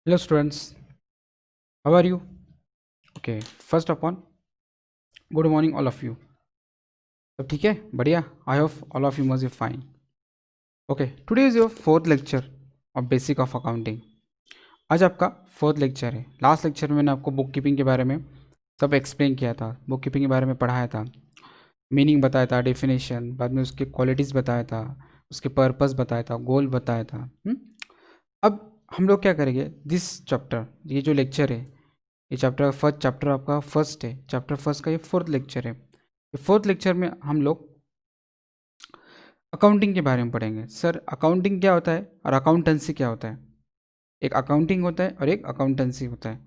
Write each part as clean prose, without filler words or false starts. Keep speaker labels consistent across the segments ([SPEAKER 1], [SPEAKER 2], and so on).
[SPEAKER 1] Hello students, how are you? Okay, first of all, good morning all of you. सब ठीक है? बढ़िया. I hope all of you must be fine. Okay, today is your fourth lecture of Basic of Accounting. आज आपका fourth lecture है. Last lecture में मैंने आपको बुक कीपिंग के बारे में सब एक्सप्लेन किया था, बुक कीपिंग के बारे में पढ़ाया था, मीनिंग बताया था, डेफिनेशन, बाद में उसके क्वालिटीज़ बताया था, उसके पर्पस बताया था, गोल बताया था. अब हम लोग क्या करेंगे, दिस चैप्टर, ये जो लेक्चर है, ये चैप्टर फर्स्ट चैप्टर आपका फर्स्ट है, चैप्टर फर्स्ट का ये फोर्थ लेक्चर है. ये फोर्थ लेक्चर में हम लोग अकाउंटिंग के बारे में पढ़ेंगे. सर अकाउंटिंग क्या होता है और अकाउंटेंसी क्या होता है? एक अकाउंटिंग होता है और एक अकाउंटेंसी होता है.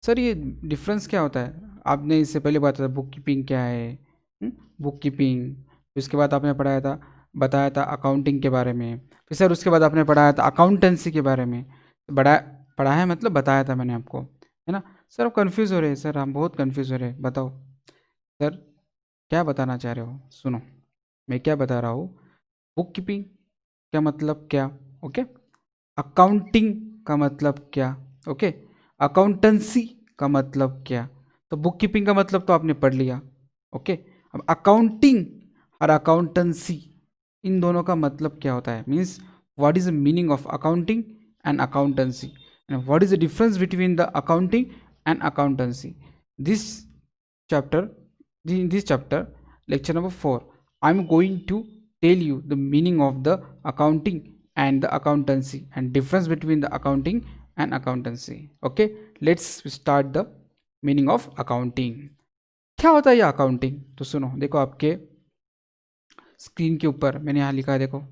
[SPEAKER 1] सर ये डिफरेंस क्या होता है? आपने इससे पहले बताया था बुक कीपिंग क्या है, बुक कीपिंग. उसके बाद आपने बताया था अकाउंटिंग के बारे में. फिर सर उसके बाद आपने पढ़ाया था अकाउंटेंसी के बारे में. पढ़ाया मतलब बताया था मैंने आपको, है ना. सर आप कन्फ्यूज़ हो रहे हैं. सर हम बहुत कन्फ्यूज़ हो रहे हैं. बताओ सर क्या बताना चाह रहे हो. सुनो मैं क्या बता रहा हूँ. बुक कीपिंग का मतलब क्या, ओके. अकाउंटिंग का मतलब क्या, ओके. अकाउंटेंसी का मतलब क्या. तो बुक कीपिंग का मतलब तो आपने पढ़ लिया, ओके. अब अकाउंटिंग और अकाउंटेंसी, इन दोनों का मतलब क्या होता है, means what is the meaning of accounting and accountancy, and what is the difference between the accounting and accountancy. This chapter in this chapter, lecture number 4, I am going to tell you the meaning of the accounting and the accountancy and difference between the accounting and accountancy. Okay, let's start the meaning of accounting. क्या होता है ये accounting? तो सुनो, देखो आपके screen के ऊपर मैंने यहाँ लिखा है, देखो.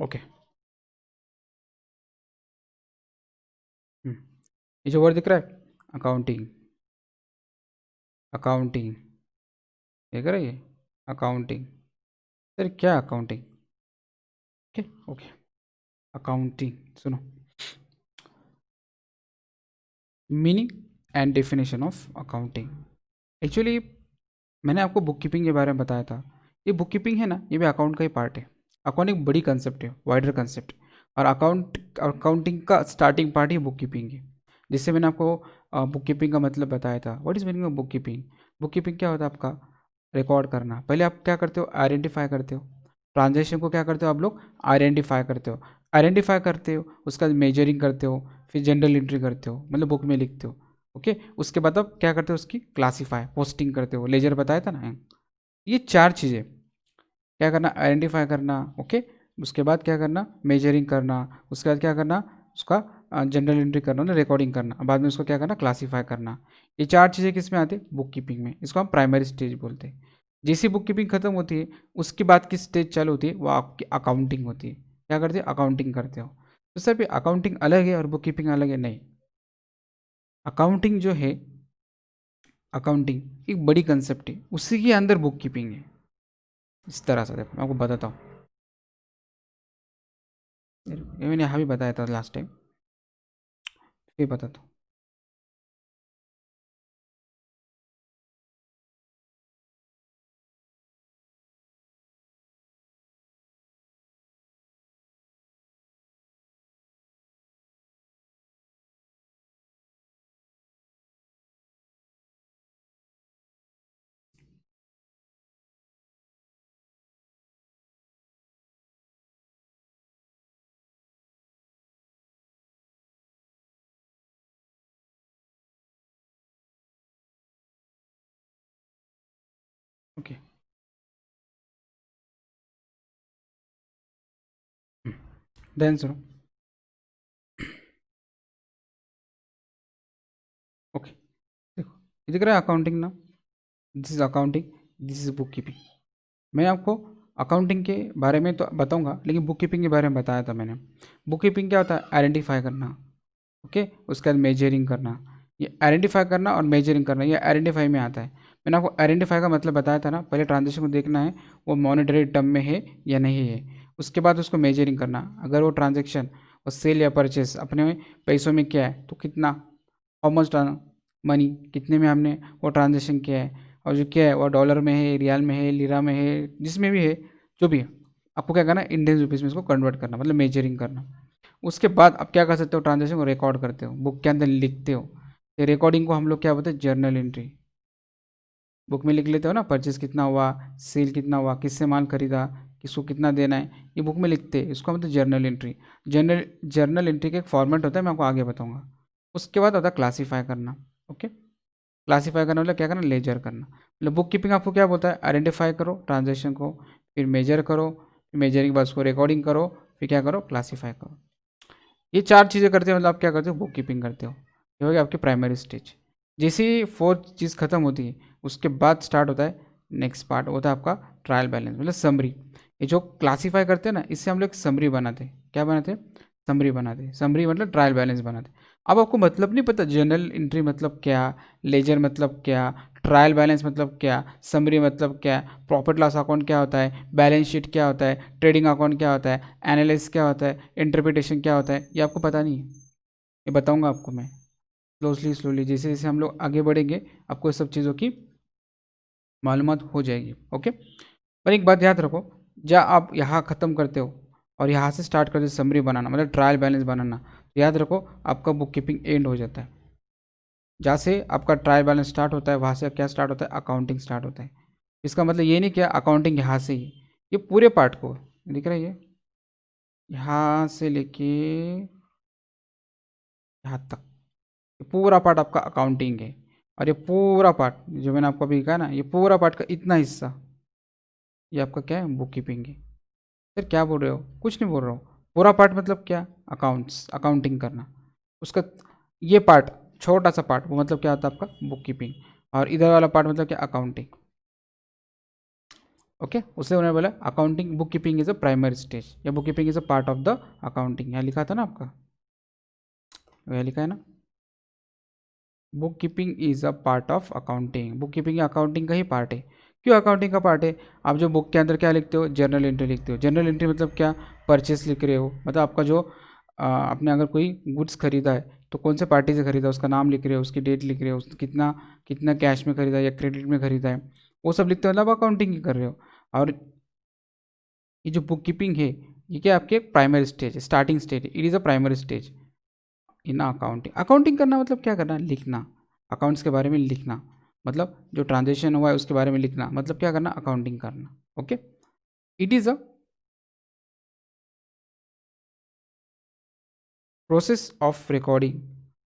[SPEAKER 1] ओके, ये जो वर्ड दिख रहा है अकाउंटिंग, अकाउंटिंग देख रहा है ये अकाउंटिंग. सर क्या अकाउंटिंग? ओके ओके, अकाउंटिंग सुनो. Meaning and definition of accounting. Actually मैंने आपको बुक कीपिंग के बारे में बताया था. ये बुक कीपिंग है ना, ये भी अकाउंट का ही पार्ट है. अकाउंटिंग बड़ी कंसेप्ट है, वाइडर कंसेप्ट. और अकाउंटिंग का स्टार्टिंग पार्ट ही बुक कीपिंग है. जिससे मैंने आपको बुक कीपिंग का मतलब बताया था. What is meaning of book keeping? Book keeping क्या होता है? आपका रिकॉर्ड करना. पहले आप क्या करते हो, आइडेंटिफाई करते हो. ट्रांजेक्शन को क्या करते हो आप लोग, आइडेंटिफाई करते हो. आइडेंटिफाई करते हो, उसका मेजरिंग करते हो, फिर जनरल एंट्री करते हो, मतलब बुक में लिखते हो, ओके. उसके बाद आप क्या करते हो, उसकी क्लासीफाई पोस्टिंग करते हो, लेजर बताया था ना. ये चार चीज़ें क्या करना, आइडेंटिफाई करना, ओके. उसके बाद क्या करना, मेजरिंग करना. उसके बाद क्या करना, उसका जनरल एंट्री करना, ना रिकॉर्डिंग करना. बाद में उसको क्या करना, क्लासीफाई करना. ये चार चीज़ें किस में आती है, बुक कीपिंग में. इसको हम प्राइमरी स्टेज बोलते हैं. जैसी बुक कीपिंग खत्म होती है, उसके बाद की स्टेज चालू होती है, वो आपकी अकाउंटिंग होती है. क्या करते हैं, अकाउंटिंग करते हो. तो सर भी अकाउंटिंग अलग है और बुक कीपिंग अलग है? नहीं. अकाउंटिंग जो है, अकाउंटिंग एक बड़ी कंसेप्ट है, उसी के अंदर बुक कीपिंग है. इस तरह से देखो मैं आपको बताता हूँ. ये मैंने यहाँ भी बताया था लास्ट टाइम, फिर बताता हूँ. ओके, देन सुनो. ओके, देखो ये दिख रहा है अकाउंटिंग ना, this is accounting, this is book keeping. मैं आपको अकाउंटिंग के बारे में तो बताऊंगा, लेकिन बुक कीपिंग के बारे में बताया था मैंने. बुक कीपिंग क्या होता है, आइडेंटिफाई करना, ओके. उसके बाद मेजरिंग करना. ये आइडेंटिफाई करना और मेजरिंग करना, ये आइडेंटिफाई में आता है. मैंने आपको आइडेंटिफाई का मतलब बताया था ना, पहले ट्रांजेक्शन को देखना है वो मॉनेटरी टर्म में है या नहीं है. उसके बाद उसको मेजरिंग करना. अगर वो ट्रांजेक्शन और सेल या परचेस अपने में पैसों में क्या है, तो कितना, हाउ मच मनी, कितने में हमने वो ट्रांजेक्शन किया है, और जो क्या है वो डॉलर में है, रियाल में है, लिरा में है, जिसमें भी है, जो भी है, आपको क्या करना है, इंडियन रुपीज़ में इसको कन्वर्ट करना, मतलब मेजरिंग करना। उसके बाद आप क्या कर सकते हो, ट्रांजेक्शन को रिकॉर्ड करते हो, बुक के अंदर लिखते हो। ये रिकॉर्डिंग को हम लोग क्या बोलते हैं, जर्नल एंट्री। बुक में लिख लेते हो ना, परचेस कितना हुआ, सेल कितना हुआ, किससे माल खरीदा, किसको कितना देना है, ये बुक में लिखते हैं, इसको मतलब जर्नल एंट्री। जर्नल एंट्री का एक फॉर्मेट होता है, मैं आपको आगे बताऊंगा। उसके बाद होता है क्लासीफाई करना। ओके, क्लासीफाई करना मतलब क्या करना, लेजर करना। मतलब बुक कीपिंग आपको क्या बोलता है, आइडेंटिफाई करो ट्रांजेक्शन को, फिर मेजर करो, फिर मेजरिंग के बाद उसको रिकॉर्डिंग करो, फिर क्या करो, क्लासीफाई करो। ये 4 चीज़ें करते हो, मतलब आप क्या करते हो, बुक कीपिंग करते हो। ये हो गया आपकी प्राइमरी स्टेज। जैसे ही 4th चीज़ खत्म होती है, उसके बाद स्टार्ट होता है नेक्स्ट पार्ट, होता है आपका ट्रायल बैलेंस, मतलब समरी। ये जो क्लासीफाई करते हैं ना, इससे हम लोग समरी बनाते हैं। क्या बनाते हैं, समरी बनाते हैं। समरी मतलब ट्रायल बैलेंस बनाते हैं। अब आपको मतलब नहीं पता जर्नल एंट्री मतलब क्या, लेजर मतलब क्या, ट्रायल बैलेंस मतलब क्या, समरी मतलब क्या, प्रॉफिट लॉस अकाउंट क्या होता है, बैलेंस शीट क्या होता है, ट्रेडिंग अकाउंट क्या होता है, एनालिसिस क्या होता है, इंटरप्रिटेशन क्या होता है, ये आपको पता नहीं है। ये बताऊंगा आपको मैं स्लोली स्लोली, जैसे जैसे हम लोग आगे बढ़ेंगे, आपको इस सब चीज़ों की मालूमात हो जाएगी। ओके, पर एक बात याद रखो, जब आप यहाँ ख़त्म करते हो और यहाँ से स्टार्ट करते हो समरी बनाना, मतलब ट्रायल बैलेंस बनाना, तो याद रखो आपका बुक कीपिंग एंड हो जाता है। जहाँ से आपका ट्रायल बैलेंस स्टार्ट होता है, वहाँ से क्या स्टार्ट होता है, अकाउंटिंग स्टार्ट होता है। इसका मतलब ये नहीं कि अकाउंटिंग यहाँ से ही, ये पूरे पार्ट को दिख रहा है, ये यहाँ से लेके यहाँ तक, ये पूरा पार्ट आपका अकाउंटिंग है। और ये पूरा पार्ट जो मैंने आपको अभी कहा ना, ये पूरा पार्ट का इतना हिस्सा, ये आपका क्या है, बुक कीपिंग है। सर क्या बोल रहे हो, कुछ नहीं बोल रहा हूँ। पूरा पार्ट मतलब क्या, अकाउंट्स, अकाउंटिंग करना। उसका ये पार्ट, छोटा सा पार्ट, वो मतलब क्या होता है आपका बुक कीपिंग। और इधर वाला पार्ट मतलब क्या, अकाउंटिंग। ओके, उससे उन्होंने बोला accounting, bookkeeping is a primary stage, या bookkeeping is a part of the accounting. यहाँ लिखा था ना आपका, यहाँ लिखा है ना, bookkeeping is a part of accounting. Bookkeeping accounting का ही पार्ट है। क्यों अकाउंटिंग का पार्ट है, आप जो बुक के अंदर क्या लिखते हो, जर्नल एंट्री लिखते हो। जर्नल एंट्री मतलब क्या, परचेस लिख रहे हो, मतलब आपका जो आपने अगर कोई गुड्स खरीदा है, तो कौन से पार्टी से खरीदा, उसका नाम लिख रहे हो, उसकी डेट लिख रहे हो, कितना कितना कैश में खरीदा या क्रेडिट में खरीदा है, वो सब लिखते हो, मतलब अकाउंटिंग ही कर रहे हो। और ये जो बुक कीपिंग है, ये क्या आपके प्राइमरी स्टेज है, स्टार्टिंग स्टेज है, it is a primary stage in accounting. Accounting करना मतलब क्या करना, लिखना, अकाउंट्स के बारे में लिखना, मतलब जो ट्रांजेक्शन हुआ है उसके बारे में लिखना, मतलब क्या करना, अकाउंटिंग करना। Okay, it is a process of recording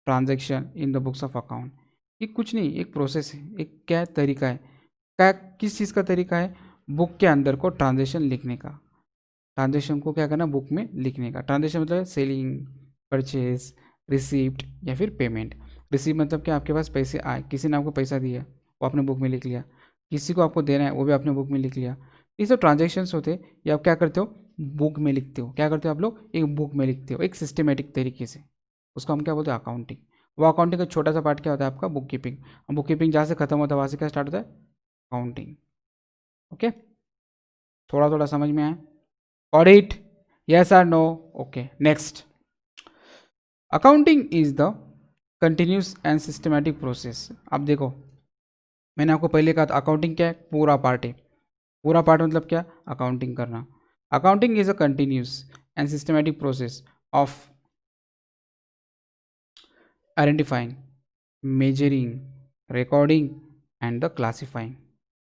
[SPEAKER 1] transaction in the books of account. ये कुछ नहीं, एक प्रोसेस है, एक क्या तरीका है, क्या किस चीज़ का तरीका है, बुक के अंदर को ट्रांजेक्शन लिखने का। ट्रांजेक्शन को क्या करना, बुक में लिखने का। ट्रांजेक्शन मतलब सेलिंग, परचेज, रिसीप्ट या फिर पेमेंट। रिसीप्ट मतलब क्या, आपके पास पैसे आए, किसी ने आपको पैसा दिया, वो आपने बुक में लिख लिया, किसी को आपको देना है, वो भी आपने बुक में लिख लिया। ये सब ट्रांजेक्शन्स होते हैं, ये आप क्या करते हो, बुक में लिखते हो। क्या करते हो आप लोग, एक बुक में लिखते हो, एक सिस्टमेटिक तरीके से। उसको हम क्या बोलते हैं, अकाउंटिंग। वो अकाउंटिंग का छोटा सा पार्ट क्या होता है आपका, बुक कीपिंग। बुक कीपिंग जहाँ से खत्म होता है, वहाँ से क्या स्टार्ट होता है, अकाउंटिंग। ओके, थोड़ा थोड़ा समझ में आया। Audit, yes or no? Okay, next. Accounting is the continuous and systematic process. अब देखो, मैंने आपको पहले कहा था अकाउंटिंग क्या है, पूरा पार्ट है। पूरा पार्ट मतलब क्या, अकाउंटिंग करना। Accounting is a continuous and systematic process of identifying, measuring, recording and the classifying.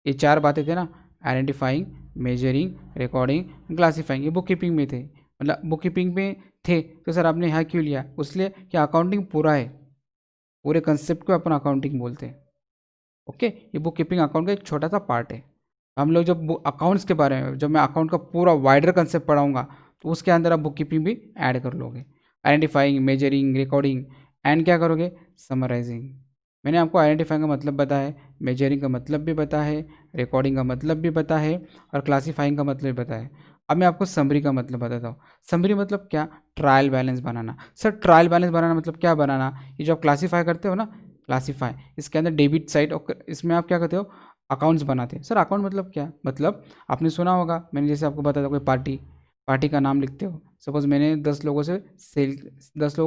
[SPEAKER 1] ये 4 बातें थे ना, आइडेंटिफाइंग, मेजरिंग, रिकॉर्डिंग, क्लासीफाइंग, ये बुक कीपिंग में थे। मतलब बुक कीपिंग में थे तो सर आपने यहाँ क्यों लिया, उसलिए कि अकाउंटिंग पूरा है, पूरे कंसेप्ट को अपन अकाउंटिंग बोलते हैं। ओके, ये बुक कीपिंग अकाउंट का एक छोटा सा पार्ट है। हम लोग जब अकाउंट्स के बारे में, जब मैं अकाउंट का पूरा वाइडर कंसेप्ट पढ़ाऊंगा, तो उसके अंदर आप बुक कीपिंग भी ऐड कर लोगे। आइडेंटिफाइंग, मेजरिंग, रिकॉर्डिंग एंड क्या करोगे, समराइजिंग। मैंने आपको आइडेंटिफाइंग का मतलब बताया है, मेजरिंग का मतलब भी बताया है, रिकॉर्डिंग का मतलब भी बताया है, और क्लासीफाइंग का मतलब भी बताया है। अब मैं आपको समरी का मतलब बताता हूँ। समरी मतलब क्या, ट्रायल बैलेंस बनाना। सर ट्रायल बैलेंस बनाना मतलब क्या बनाना, ये जो आप क्लासीफाई करते हो ना, क्लासीफाई, इसके अंदर डेबिट साइड और इसमें आप क्या करते हो, अकाउंट्स बनाते हैं। सर अकाउंट मतलब क्या, मतलब आपने सुना होगा, मैंने जैसे आपको बताया था, कोई पार्टी, पार्टी का नाम लिखते हो, सपोज मैंने 10 लोगों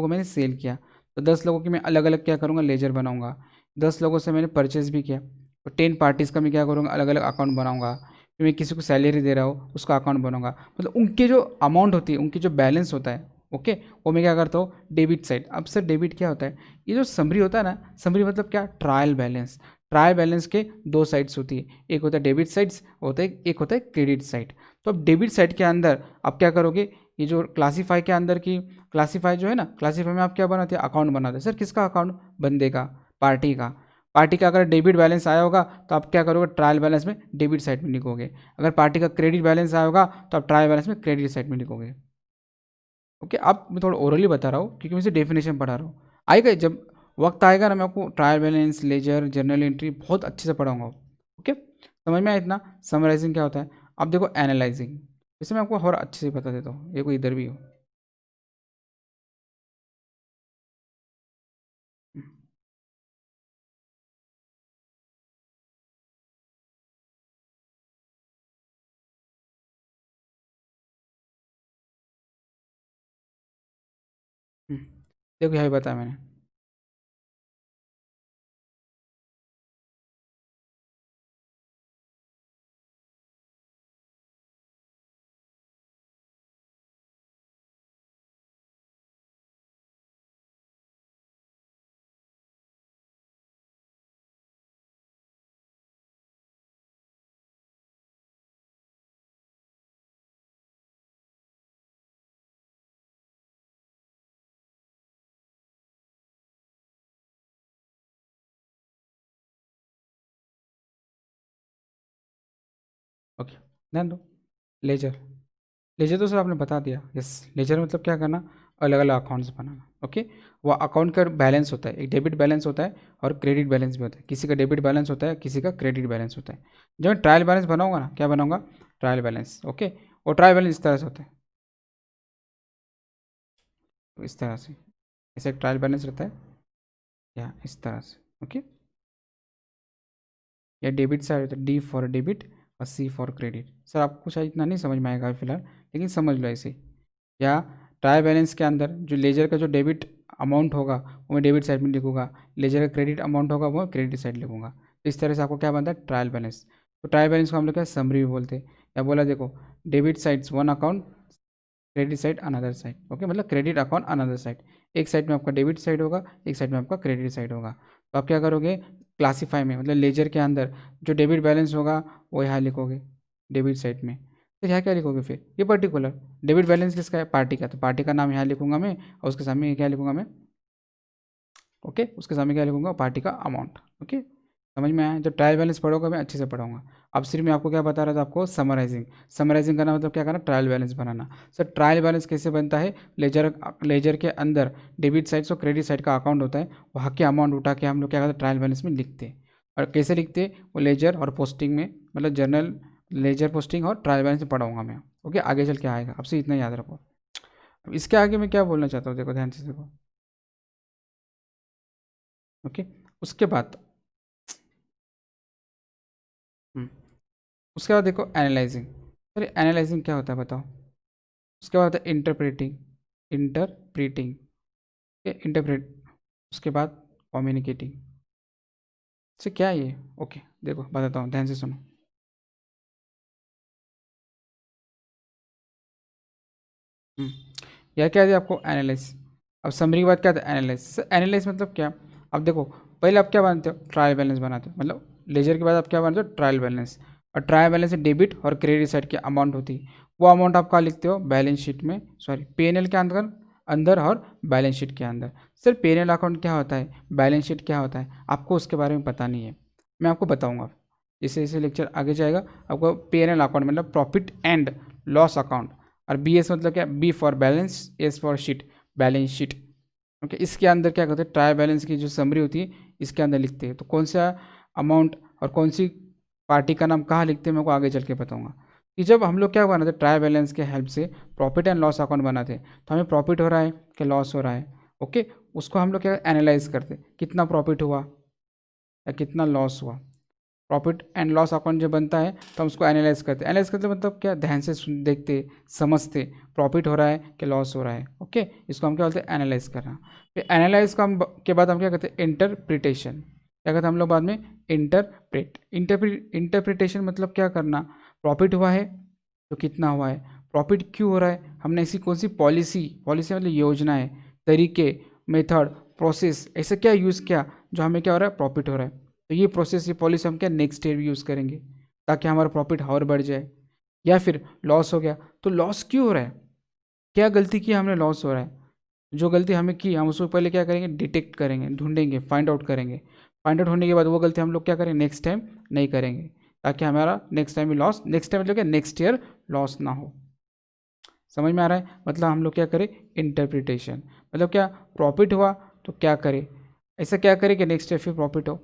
[SPEAKER 1] को मैंने सेल किया, तो 10 लोगों की मैं अलग अलग क्या करूँगा, लेजर बनाऊँगा। 10 लोगों से मैंने परचेज भी किया, तो 10 पार्टीज़ का मैं क्या करूँगा, अलग अलग अकाउंट बनाऊँगा। फिर मैं किसी को सैलरी दे रहा हूँ, उसका अकाउंट बनाऊँगा। मतलब उनके जो अमाउंट होती है, उनकी जो बैलेंस होता है, ओके, वो मैं क्या करता हूँ, डेबिट साइड। अब सर डेबिट क्या होता है, ये जो समरी होता है ना, समरी मतलब क्या, ट्रायल बैलेंस। ट्रायल बैलेंस के दो साइड्स होती है, एक होता है डेबिट साइड्स, होता है एक होता है क्रेडिट साइड। तो अब डेबिट साइड के अंदर आप क्या करोगे, ये जो क्लासीफाई के अंदर की, क्लासीफाई जो है ना, क्लासीफाई में आप क्या बनाते हैं, अकाउंट बनाते हैं। सर किसका अकाउंट, बंदे का, पार्टी का। पार्टी का अगर डेबिट बैलेंस आया होगा तो आप क्या करोगे, ट्रायल बैलेंस में डेबिट साइड में लिखोगे। अगर पार्टी का क्रेडिट बैलेंस आया होगा तो आप ट्रायल बैलेंस में क्रेडिट साइड में लिखोगे। ओके, अब मैं थोड़ा ओरली बता रहा हूँ क्योंकि मैं इसे डेफिनेशन पढ़ा रहा हूँ। आएगा जब वक्त आएगा ना, मैं आपको trial balance, ledger, journal entry बहुत अच्छे से पढ़ाऊंगा। ओके, समझ में आया इतना। समराइजिंग क्या होता है, अब देखो एनालाइजिंग, इसे मैं आपको और अच्छे से बता देता हूँ, ये कोई इधर भी हो। हम्म, देखो यहाँ भी बताया मैंने। ओके, ध्यान दो। लेजर, लेजर तो सर आपने बता दिया। यस, लेजर मतलब क्या करना, अलग अलग अकाउंट्स बनाना। ओके, वो अकाउंट का बैलेंस होता है, एक डेबिट बैलेंस होता है और क्रेडिट बैलेंस भी होता है। किसी का डेबिट बैलेंस होता है, किसी का क्रेडिट बैलेंस होता है। जब मैं ट्रायल बैलेंस बनाऊंगा ना, क्या बनाऊंगा, ट्रायल बैलेंस। ओके, और ट्रायल बैलेंस इस तरह से होता है, तो इस तरह से, ऐसे एक ट्रायल बैलेंस रहता है, या इस तरह से। ओके, या डेबिट साइड होता है, डी फॉर डेबिट और सी फॉर क्रेडिट। सर आपको शायद इतना नहीं समझ में आएगा फिलहाल, लेकिन समझ लो ऐसे ही। या ट्रायल बैलेंस के अंदर जो लेजर का जो डेबिट अमाउंट होगा वो मैं डेबिट साइड में लिखूंगा, लेजर का क्रेडिट अमाउंट होगा वो क्रेडिट साइड लिखूंगा। तो इस तरह से आपको क्या बनता है, ट्रायल बैलेंस। तो ट्रायल बैलेंस को हम लोग क्या समरी भी बोलते हैं। या बोला देखो, debit sides one account, credit side another side. Okay, मतलब क्रेडिट अकाउंट अनदर साइड। एक साइड में आपका डेबिट साइड होगा, एक साइड में आपका क्रेडिट साइड होगा। तो आप क्या करोगे, क्लासीफाई में मतलब लेजर के अंदर जो डेबिट बैलेंस होगा वो यहाँ लिखोगे, डेबिट साइड में। तो यहाँ क्या लिखोगे फिर, ये पर्टिकुलर डेबिट बैलेंस किसका है, पार्टी का, तो पार्टी का नाम यहाँ लिखूंगा मैं, और उसके सामने क्या लिखूंगा मैं, ओके, उसके सामने क्या लिखूंगा, पार्टी का अमाउंट। ओके, समझ में आया। जब ट्रायल बैलेंस पढ़ोगे मैं अच्छे से पढ़ाऊंगा। अब सिर्फ मैं आपको क्या बता रहा था, आपको समराइजिंग। समराइजिंग करना मतलब क्या करना, ट्रायल बैलेंस बनाना। सर ट्रायल बैलेंस कैसे बनता है, लेजर, लेजर के अंदर डेबिट साइड और क्रेडिट साइड का अकाउंट होता है, वहाँ के अमाउंट उठा के हम लोग क्या करते हैं, ट्रायल बैलेंस में लिखते हैं। और कैसे लिखते हैं, वो लेजर और पोस्टिंग में, मतलब जर्नल, लेजर, पोस्टिंग और ट्रायल बैलेंस में पढ़ाऊंगा मैं। ओके, आगे चल के आएगा, आपसे इतना याद रखो। अब इसके आगे मैं क्या बोलना चाहता हूँ, देखो ध्यान से देखो। ओके, उसके बाद, हम्म, उसके बाद देखो एनालाइजिंग। अरे एनालाइजिंग क्या होता है बताओ। उसके बाद होता है इंटरप्रेटिंग, इंटरप्रीटिंग, इंटरप्रेट। उसके बाद कम्युनिकेटिंग। से क्या है ये, ओके देखो बताता हूँ, ध्यान से सुनो। हम्म, यह क्या है आपको, एनालिस। अब समरी के बाद क्या था, एनालिस। एनालिस मतलब क्या, अब देखो, पहले आप क्या बनाते हो, ट्रायल बैलेंस बनाते हो, मतलब लेजर के बाद आप क्या बनाते हो, ट्रायल बैलेंस। और ट्रायल बैलेंस से डेबिट और क्रेडिट साइड की अमाउंट होती है, वो अमाउंट आप कहाँ लिखते हो, बैलेंस शीट में, सॉरी पीएनएल के अंदर, अंदर और बैलेंस शीट के अंदर। सर पीएनएल अकाउंट क्या होता है, बैलेंस शीट क्या होता है, आपको उसके बारे में पता नहीं है, मैं आपको बताऊंगा। जैसे जैसे लेक्चर आगे जाएगा, आपको पीएनएल अकाउंट मतलब प्रॉफिट एंड लॉस अकाउंट, और बी एस मतलब क्या, B for balance, S for sheet, balance sheet. Okay, इसके अंदर क्या करते हैं, ट्रायल बैलेंस की जो समरी होती है इसके अंदर लिखते हैं। तो कौन सा अमाउंट और कौन सी पार्टी का नाम कहाँ लिखते हैं, मैं को आगे चल के बताऊंगा। कि जब हम लोग क्या बनाते हैं, ट्रायल बैलेंस के हेल्प से प्रॉफिट एंड लॉस अकाउंट बनाते हैं, तो हमें प्रॉफिट हो रहा है कि लॉस हो रहा है। ओके, उसको हम लोग क्या एनालाइज करते हैं, कितना प्रॉफिट हुआ या कितना लॉस हुआ। प्रॉफिट एंड लॉस अकाउंट जब बनता है तो हम उसको एनालाइज करते हैं। एनालाइज करते मतलब क्या, ध्यान से देखते समझते प्रॉफिट हो रहा है कि लॉस हो रहा है। ओके, इसको हम क्या बोलते हैं, एनालाइज करना। फिर एनालाइज का के बाद हम क्या करते हैं, इंटरप्रिटेशन। क्या करते हैं हम लोग बाद में, इंटरप्रिटेशन मतलब क्या करना, प्रॉफिट हुआ है तो कितना हुआ है, प्रॉफिट क्यों हो रहा है, हमने ऐसी कौन सी पॉलिसी मतलब योजनाएं, तरीके, मेथड, प्रोसेस ऐसा क्या यूज़ किया जो हमें क्या हो रहा है, प्रॉफिट हो रहा है। तो ये प्रोसेस, ये पॉलिसी हम क्या नेक्स्ट ईयर भी यूज़ करेंगे ताकि हमारा प्रॉफिट और बढ़ जाए। या फिर लॉस हो गया तो लॉस क्यों हो रहा है, क्या गलती की हमने लॉस हो रहा है, जो गलती हमें की हम उसको पहले क्या करेंगे, डिटेक्ट करेंगे, ढूंढेंगे, फाइंड आउट करेंगे। फाइंड आउट होने के बाद वो गलती हम लोग क्या करेंगे, नेक्स्ट टाइम नहीं करेंगे ताकि हमारा नेक्स्ट टाइम भी लॉस, नेक्स्ट टाइम मतलब क्या, नेक्स्ट ईयर लॉस ना हो। समझ में आ रहा है, मतलब हम लोग क्या करें, इंटरप्रिटेशन मतलब क्या, प्रॉफिट हुआ तो क्या करें, ऐसा क्या करें कि नेक्स्ट ईयर फिर प्रॉफिट हो।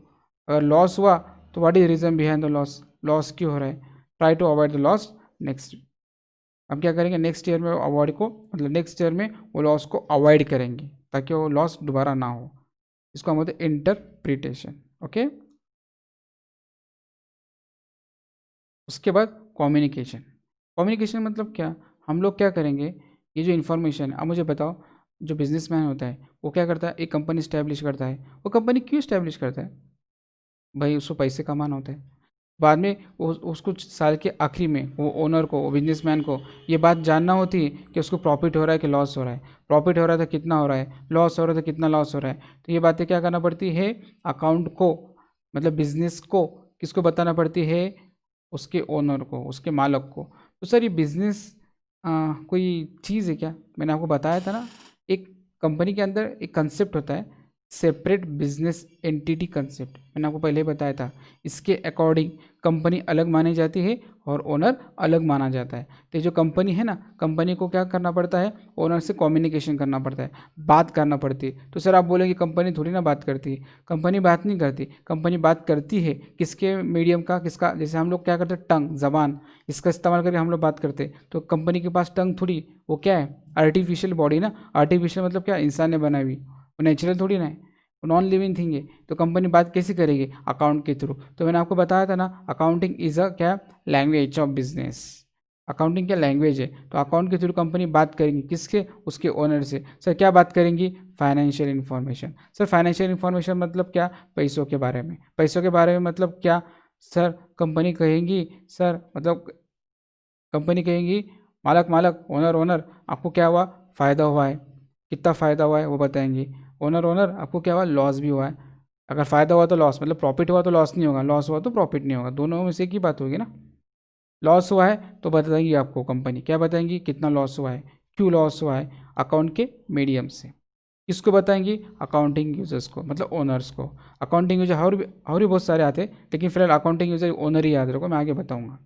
[SPEAKER 1] अगर लॉस हुआ तो what is reason behind the loss, loss क्यों हो रहा है, try to avoid the loss next. हम क्या करेंगे, नेक्स्ट ईयर में अवॉइड को, मतलब नेक्स्ट ईयर में वो लॉस को अवॉइड करेंगे ताकि वो लॉस दोबारा ना हो। इसको हम बोलते हैं इंटरप्रिटेशन। ओके, उसके बाद कम्युनिकेशन। कम्युनिकेशन मतलब क्या, हम लोग क्या करेंगे, ये जो इन्फॉर्मेशन, अब मुझे बताओ, जो बिजनेसमैन होता है वो क्या करता है, एक कंपनी स्टैब्लिश करता है, वो कंपनी क्यों स्टैब्लिश करता है, भाई उसको पैसे कमाना होता है। बाद में उसको साल के आखिरी में वो ओनर को, वो बिजनेसमैन को ये बात जानना होती है कि उसको प्रॉफिट हो रहा है कि लॉस हो रहा है, प्रॉफिट हो रहा है तो कितना हो रहा है, लॉस हो रहा है तो कितना लॉस हो रहा है। तो ये बातें क्या करना पड़ती है, अकाउंट को, मतलब बिजनेस को किसको बताना पड़ती है, उसके ओनर को, उसके मालक को। तो सर ये बिजनेस कोई चीज़ है क्या, मैंने आपको बताया था ना, एक कंपनी के अंदर एक कंसेप्ट होता है, सेपरेट बिजनेस एंटिटी कंसेप्ट, मैंने आपको पहले ही बताया था। इसके अकॉर्डिंग कंपनी अलग मानी जाती है और ओनर अलग माना जाता है। तो ये जो कंपनी है ना, कंपनी को क्या करना पड़ता है, ओनर से कम्युनिकेशन करना पड़ता है, बात करना पड़ती है। तो सर आप बोलेंगे कंपनी थोड़ी ना बात करती है, कंपनी बात नहीं करती, कंपनी बात करती है किसके मीडियम का, किसका, जैसे हम लोग क्या करते हैं, टंग, जबान, इसका इस्तेमाल करके हम लोग बात करते हैं। तो कंपनी के पास टंग थोड़ी, वो क्या है, आर्टिफिशियल बॉडी ना, आर्टिफिशियल मतलब क्या, इंसान ने बनाई हुई, वो नेचुरल थोड़ी ना है, नॉन लिविंग थिंग है। तो कंपनी बात कैसे करेगी, अकाउंट के थ्रू। तो मैंने आपको बताया था ना, अकाउंटिंग इज अ क्या, लैंग्वेज ऑफ बिजनेस। अकाउंटिंग क्या, लैंग्वेज है। तो अकाउंट के थ्रू कंपनी बात करेंगी किसके, उसके ओनर से। सर क्या बात करेंगी, financial information. Sir financial information मतलब क्या, पैसों के बारे में। पैसों के बारे में मतलब क्या, सर कंपनी कहेंगी, सर मतलब कंपनी कहेंगी, मालक मालक, ओनर ओनर, आपको क्या हुआ, फ़ायदा हुआ है, कितना फ़ायदा हुआ है वो बताएंगे। ओनर ओनर, आपको क्या हुआ, लॉस भी हुआ है। अगर फ़ायदा हुआ तो लॉस, मतलब प्रॉफिट हुआ तो लॉस नहीं होगा, लॉस हुआ तो प्रॉफिट नहीं होगा, दोनों में से एक ही बात होगी ना। लॉस हुआ है तो बताएंगी आपको कंपनी, क्या बताएंगी, कितना लॉस हुआ है, क्यों लॉस हुआ है, अकाउंट के मीडियम से। किसको बताएंगी, अकाउंटिंग यूजर्स को, मतलब ओनर्स को। अकाउंटिंग यूजर और भी बहुत सारे आते हैं, लेकिन फिलहाल अकाउंटिंग यूजर ओनर ही याद रखो, मैं आगे बताऊंगा।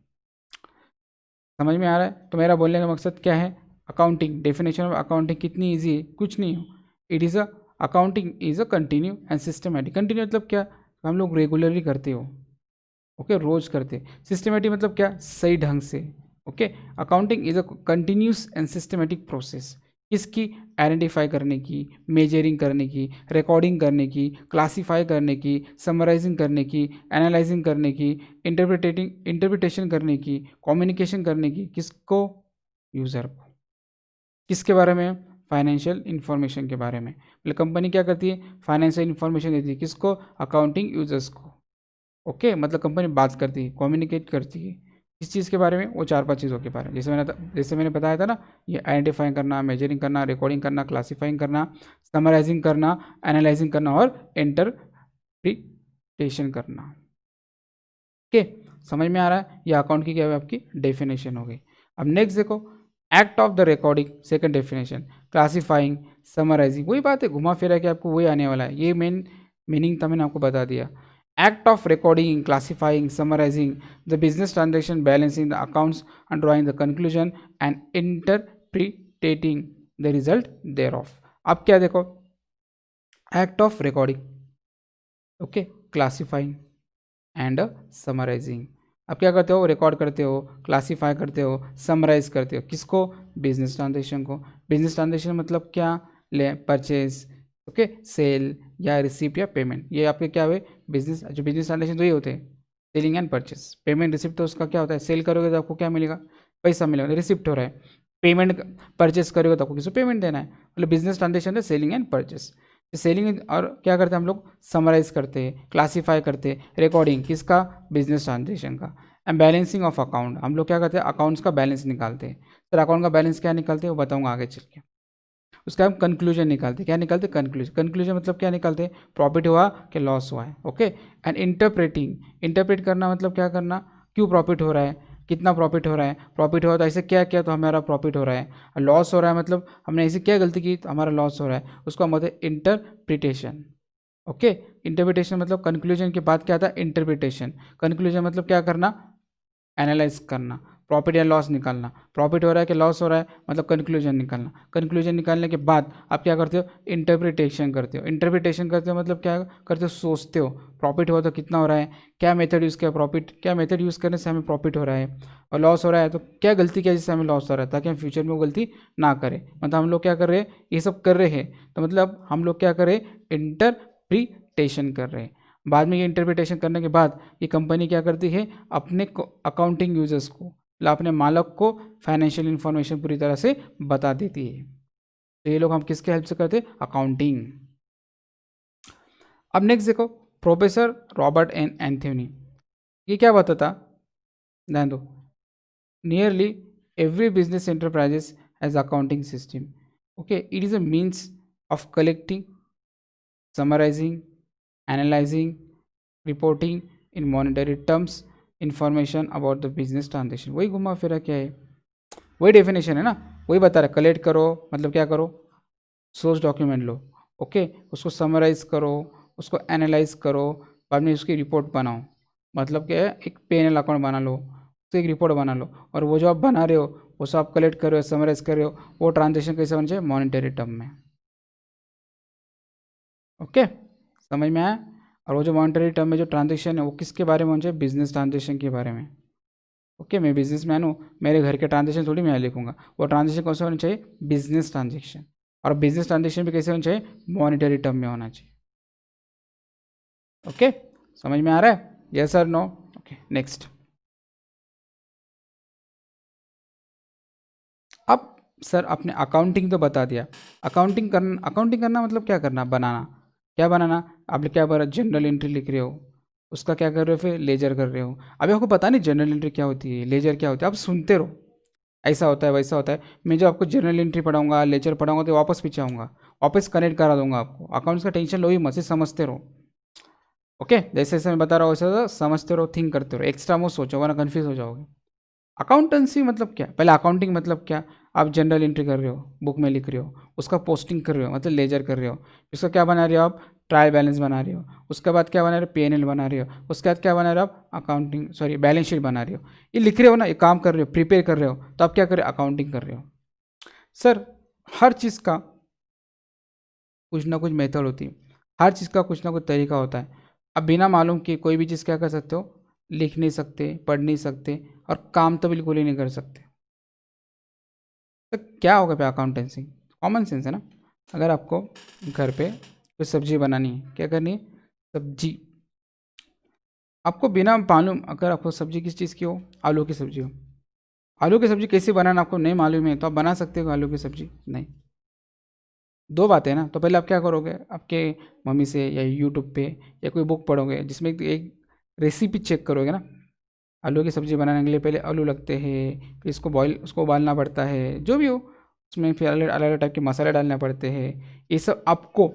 [SPEAKER 1] समझ में आ रहा है, तो मेरा बोलने का मकसद क्या है, अकाउंटिंग, डेफिनेशन ऑफ अकाउंटिंग कितनी ईजी है, कुछ नहीं हो। It is a, accounting is a continue and systematic. Continue मतलब क्या, हम लोग रेगुलरली करते हो, ओके, रोज करते। सिस्टमेटिक मतलब क्या, सही ढंग से। Okay, accounting is a continuous and systematic process, किसकी, आइडेंटिफाई करने की, मेजरिंग करने की, रिकॉर्डिंग करने की, क्लासीफाई करने की, समराइजिंग करने की, एनालाइजिंग करने की, इंटरप्रिटेशन करने की, कम्युनिकेशन करने की, किसको, यूज़र को। किसके बारे में, फाइनेंशियल इंफॉर्मेशन के बारे में। मतलब कंपनी क्या करती है, फाइनेंशियल इंफॉर्मेशन देती है, किसको, अकाउंटिंग यूजर्स को। ओके, मतलब कंपनी बात करती है, कम्युनिकेट करती है, किस चीज़ के बारे में, वो 4-5 चीज़ों के बारे में। जैसे मैंने बताया था ना, ये आइडेंटिफाई करना, मेजरिंग करना, रिकॉर्डिंग करना, क्लासीफाइंग करना, समराइजिंग करना, एनालाइजिंग करना और इंटरप्रिटेशन करना। ओके, समझ में आ रहा है, ये अकाउंट की क्या है, आपकी डेफिनेशन हो गई। अब नेक्स्ट देखो, act of the recording, second definition, classifying, summarising, वही बात है, घुमा फिरा के आपको वही आने वाला है, ये मेन मीनिंग था, मैंने आपको बता दिया। Act of recording, classifying, summarizing the business transaction, balancing the accounts, and drawing the conclusion and interpreting the result thereof. अब क्या देखो, act of recording, okay, classifying and summarizing। अब क्या करते हो, रिकॉर्ड करते हो, क्लासीफाई करते हो, समराइज करते हो, किसको, बिजनेस ट्रांजेक्शन को। बिजनेस ट्रांजेक्शन मतलब क्या, ले परचेज, ओके, सेल या रिसीप्ट या पेमेंट, ये आपके क्या हुए, बिजनेस, जो बिजनेस ट्रांजेक्शन तो ये होते हैं। Selling and purchase. Payment receipt तो उसका क्या होता है, सेल करोगे तो आपको क्या मिलेगा, पैसा मिलेगा, रिसिप्ट हो रहा है। पेमेंट परचेस करोगे तो आपको किसी को पेमेंट देना है, मतलब बिजनेस ट्रांजेक्शन है सेलिंग एंड परचेस। सेलिंग और क्या करते हैं हम लोग, समराइज करते हैं, क्लासीफाई करते हैं, रिकॉर्डिंग किसका, बिजनेस ट्रांजेक्शन का। एंड बैलेंसिंग ऑफ अकाउंट, हम लोग क्या करते हैं, अकाउंट्स का बैलेंस निकालते हैं। सर अकाउंट का बैलेंस क्या निकालते हैं वो बताऊंगा आगे चल के। उसका हम कंक्लूजन निकालते, क्या निकालते, कंक्लूजन। कंक्लूजन मतलब क्या निकालते, प्रॉफिट हुआ कि लॉस हुआ है, ओके। एंड इंटरप्रेटिंग, इंटरप्रेट करना मतलब क्या करना, क्यों प्रॉफिट हो रहा है, कितना प्रॉफिट हो रहा है, प्रॉफिट हुआ तो ऐसे क्या किया तो हमारा प्रॉफिट हो रहा है, लॉस हो रहा है मतलब हमने ऐसे क्या गलती की तो हमारा लॉस हो रहा है, उसको हम बोलते हैं इंटरप्रिटेशन, ओके। इंटरप्रिटेशन मतलब कंक्लूजन के बाद क्या आता है, इंटरप्रिटेशन। कंक्लूजन मतलब क्या करना, एनालाइज करना, प्रॉफिट या लॉस निकालना, प्रॉफिट हो रहा है कि लॉस हो रहा है मतलब कंक्लूजन निकालना। कंक्लूजन निकालने के बाद आप क्या करते हो, इंटरप्रिटेशन करते हो। इंटरप्रिटेशन करते हो मतलब क्या करते हो, सोचते हो प्रॉफिट हुआ तो कितना हो रहा है, क्या मेथड यूज़ किया, प्रॉफिट क्या मेथड यूज़ करने से हमें प्रॉफिट हो रहा है, और लॉस हो रहा है तो क्या गलती किया जिससे हमें लॉस हो रहा है, ताकि हम फ्यूचर में वो गलती ना करें। मतलब हम लोग क्या कर रहे हैं, ये सब कर रहे हैं तो मतलब हम लोग क्या करें, इंटरप्रिटेशन कर रहे हैं। बाद में ये इंटरप्रिटेशन करने के बाद ये कंपनी क्या करती है, अपने अकाउंटिंग यूजर्स को, मतलब अपने मालक को फाइनेंशियल इन्फॉर्मेशन पूरी तरह से बता देती है। तो ये लोग हम किसके हेल्प से करते हैं, अकाउंटिंग। अब नेक्स्ट देखो, प्रोफेसर रॉबर्ट एन एंथोनी, ये क्या बताता, ध्यान दो। Nearly every business enterprises has accounting system, okay. It is a means of collecting, summarising, analysing, reporting in monetary terms information about the business transaction. वही घुमा फिरा क्या है, वही डेफिनेशन है ना, वही बता रहा है। कलेक्ट करो मतलब क्या करो, सोर्स डॉक्यूमेंट लो, ओके, उसको समराइज करो, उसको एनालाइज करो, बाद में उसकी रिपोर्ट बनाओ। मतलब क्या है, एक P&L अकाउंट बना लो, उसकी एक रिपोर्ट बना लो, और वो जो आप बना रहे हो वो सब आप कलेक्ट कर रहे हो, समराइज कर रहे हो, वो ट्रांजेक्शन कैसे होना चाहिए, मॉनेटरी टर्म में, ओके। समझ में आया। और वो जो मॉनेटरी टर्म में जो ट्रांजेक्शन है वो किसके बारे में होना चाहिए, बिजनेस ट्रांजेक्शन के बारे में, ओके। मैं बिजनेसमैन हूँ, मेरे घर के ट्रांजेक्शन थोड़ी मैं लिखूंगा, वो ट्रांजेक्शन कौन सा होना चाहिए, बिजनेस ट्रांजेक्शन। और बिजनेस ट्रांजेक्शन भी कैसे होना चाहिए, मॉनेटरी टर्म में होना चाहिए, ओके। समझ में आ रहा है, यस और नो, ओके। नेक्स्ट, अब सर अपने अकाउंटिंग तो बता दिया, अकाउंटिंग करना मतलब क्या करना, बनाना, क्या बनाना, आप क्या बना, जनरल एंट्री लिख रहे हो, उसका क्या कर रहे हो, फिर लेजर कर रहे हो। अभी आपको पता नहीं जनरल एंट्री क्या होती है, लेजर क्या होती है, आप सुनते रहो, ऐसा होता है वैसा होता है। मैं जो आपको जनरल एंट्री पढ़ाऊंगा, लेजर पढ़ाऊंगा तो वापस पीछे आऊँगा, वापस कनेक्ट करा दूंगा आपको। अकाउंट्स का टेंशन लो ही मत, सिर्फ समझते रहो, ओके। जैसे जैसे मैं बता रहा हूँ वैसे वैसे समझते रहो, थिंक करते रहो, एक्स्ट्रा मत सोचो वरना कन्फ्यूज हो जाओगे। अकाउंटेंसी मतलब क्या, पहले अकाउंटिंग मतलब क्या, आप जनरल एंट्री कर रहे हो, बुक में लिख रहे हो, उसका पोस्टिंग कर रहे हो मतलब लेजर कर रहे हो, उसका क्या बना रहे हो आप, ट्रायल बैलेंस बना रहे हो, उसके बाद क्या बना रहे हो, P&L बना रहे हो, उसके बाद क्या बना रहे हो आप, अकाउंटिंग सॉरी बैलेंस शीट बना रहे हो। ये लिख रहे हो ना, ये काम कर रहे हो, प्रिपेयर कर रहे हो, तो आप क्या कर रहे हो, अकाउंटिंग कर रहे हो। सर हर चीज़ का कुछ ना कुछ मेथड होती है, हर चीज़ का कुछ ना कुछ तरीका होता है। अब बिना मालूम कि कोई भी चीज़ क्या कर सकते हो, लिख नहीं सकते, पढ़ नहीं सकते, और काम तो बिल्कुल ही नहीं कर सकते। तो क्या होगा पे अकाउंटेंसी, कॉमन सेंस है ना। अगर आपको घर पे कोई सब्जी बनानी है, क्या करनी है, सब्जी, आपको बिना मालूम, अगर आपको सब्जी किस चीज़ की हो, आलू की सब्जी हो, आलू की सब्जी कैसे बनाना आपको नहीं मालूम है तो आप बना सकते हो आलू की सब्जी, नहीं। दो बातें ना, तो पहले आप क्या करोगे, आपके मम्मी से या यूट्यूब पे या कोई बुक पढ़ोगे जिसमें एक रेसिपी चेक करोगे ना। आलू की सब्ज़ी बनाने के लिए पहले आलू लगते हैं, फिर इसको बॉईल, उसको उबालना पड़ता है, जो भी हो उसमें फिर अलग अलग अलग टाइप के मसाले डालने पड़ते हैं। ये सब आपको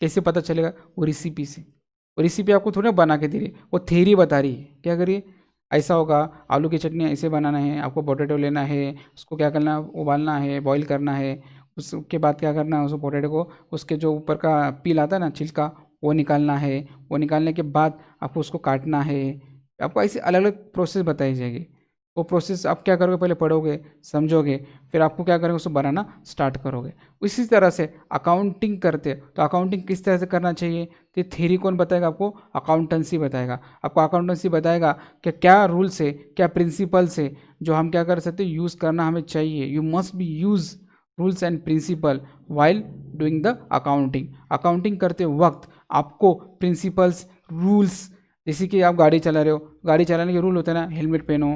[SPEAKER 1] कैसे पता चलेगा, वो रेसिपी से। वो रेसिपी आपको थोड़ी ना बना के दे रही है, वो थ्योरी बता रही है, क्या करिए, ऐसा होगा, आलू की चटनी ऐसे बनाना है, आपको पोटैटो लेना है, उसको क्या करना है, उबालना है, बॉईल करना है, उसके बाद क्या करना है, उस पोटैटो को, उसके जो ऊपर का पील आता है ना, छिलका, वो निकालना है, वो निकालने के बाद आपको उसको काटना है। आपको ऐसी अलग अलग प्रोसेस बताई जाएगी। वो प्रोसेस आप क्या करोगे, पहले पढ़ोगे, समझोगे, फिर आपको क्या करोगे, उसको बनाना स्टार्ट करोगे। इसी तरह से अकाउंटिंग करते, तो अकाउंटिंग किस तरह से करना चाहिए, तो थ्योरी कौन बताएगा आपको, अकाउंटेंसी बताएगा आपको। अकाउंटेंसी बताएगा कि क्या रूल्स है, क्या प्रिंसिपल्स है जो हम क्या कर सकते हैं, यूज़ करना हमें चाहिए। You must be use rules and principle while doing the accounting. Accounting करते वक्त आपको प्रिंसिपल्स, रूल्स, जैसे कि आप गाड़ी चला रहे हो, गाड़ी चलाने के रूल होते हैं ना, हेलमेट पहनो,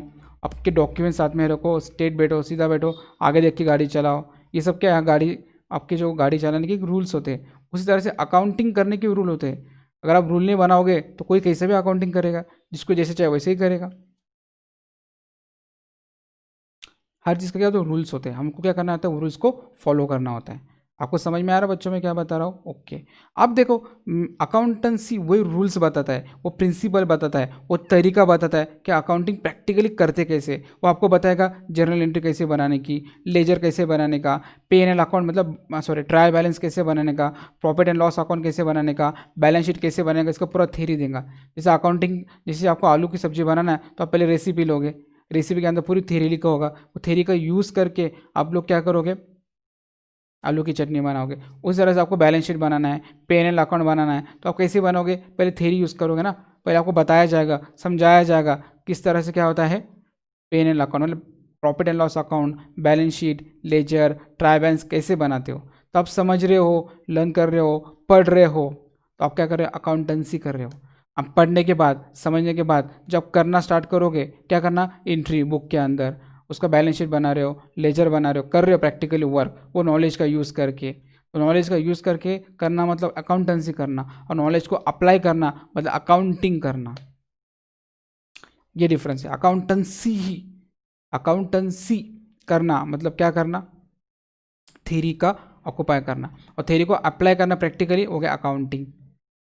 [SPEAKER 1] आपके डॉक्यूमेंट साथ में रखो, स्ट्रेट बैठो, सीधा बैठो, आगे देख के गाड़ी चलाओ, ये सब क्या है, गाड़ी आपके जो गाड़ी चलाने के रूल्स होते हैं। उसी तरह से अकाउंटिंग करने के रूल होते हैं। अगर आप रूल नहीं बनाओगे तो कोई कैसे भी अकाउंटिंग करेगा, जिसको जैसे चाहे वैसे ही करेगा। हर चीज़ का क्या तो रूल्स होते हैं, हमको क्या करना होता है, रूल्स को फॉलो करना होता है। आपको समझ में आ रहा है बच्चों, में क्या बता रहा हूँ? ओके। अब देखो, अकाउंटेंसी वही रूल्स बताता है, वो प्रिंसिपल बताता है, वो तरीका बताता है कि अकाउंटिंग प्रैक्टिकली करते कैसे। वो आपको बताएगा जर्नल एंट्री कैसे बनाने की, लेजर कैसे बनाने का, पे एंड अकाउंट मतलब सॉरी ट्रायल बैलेंस कैसे बनाने का, प्रॉफिट एंड लॉस अकाउंट कैसे बनाने का, बैलेंस शीट कैसे बनाने का, इसका पूरा थ्योरी देगा। जैसे अकाउंटिंग, जैसे आपको आलू की सब्जी बनाना है तो आप पहले रेसिपी लोगे, रेसिपी के अंदर पूरी थ्योरी लिखा होगा, वो थ्योरी का यूज़ करके आप लोग क्या करोगे, आलू की चटनी बनाओगे। उस तरह से आपको बैलेंस शीट बनाना है, पे एंड अकाउंट बनाना है, तो आप कैसे बनाओगे, पहले थ्योरी यूज़ करोगे ना, पहले आपको बताया जाएगा, समझाया जाएगा किस तरह से क्या होता है पे एंड अकाउंट, मतलब profit and loss account, balance sheet, ledger, trial balance कैसे बनाते हो। तो आप समझ रहे हो, लर्न कर रहे हो, पढ़ रहे हो, तो आप क्या कर रहे हो, अकाउंटेंसी कर रहे हो। अब पढ़ने के बाद, समझने के बाद जब करना स्टार्ट करोगे, क्या करना, एंट्री बुक के अंदर उसका बैलेंस शीट बना रहे हो, लेजर बना रहे हो, कर रहे हो प्रैक्टिकली वर्क, वो नॉलेज का यूज़ करके। तो नॉलेज का यूज़ करके करना मतलब अकाउंटेंसी करना, और नॉलेज को अप्लाई करना मतलब अकाउंटिंग करना। ये डिफरेंस है। अकाउंटेंसी करना मतलब क्या करना, थ्योरी का ऑक्यूपाई करना, और थ्योरी को अप्लाई करना प्रैक्टिकली हो गया अकाउंटिंग।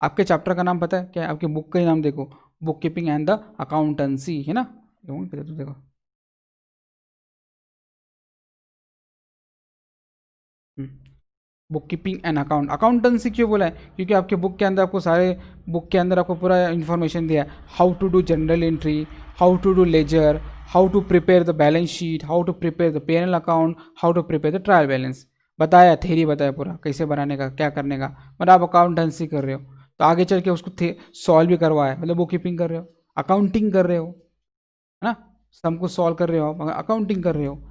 [SPEAKER 1] आपके चैप्टर का नाम पता है क्या, आपकी बुक का ही नाम देखो, book keeping and the accountancy, है ना। देखो, बुक कीपिंग एंड अकाउंटेंसी क्यों बोला है, क्योंकि आपके बुक के अंदर आपको सारे, बुक के अंदर आपको पूरा इन्फॉर्मेशन दिया है, how to do general entry, how to do ledger, how to prepare the balance sheet, how to prepare the P&L account, how to prepare the trial balance, बताया, थेरी बताया पूरा कैसे बनाने का, क्या करने का। मतलब आप अकाउंटेंसी कर रहे हो, तो आगे चल के उसको सॉल्व भी करवाया, मतलब बुक कीपिंग कर रहे हो, अकाउंटिंग कर रहे हो, है ना, सम को सॉल्व कर रहे हो, मगर अकाउंटिंग कर रहे हो।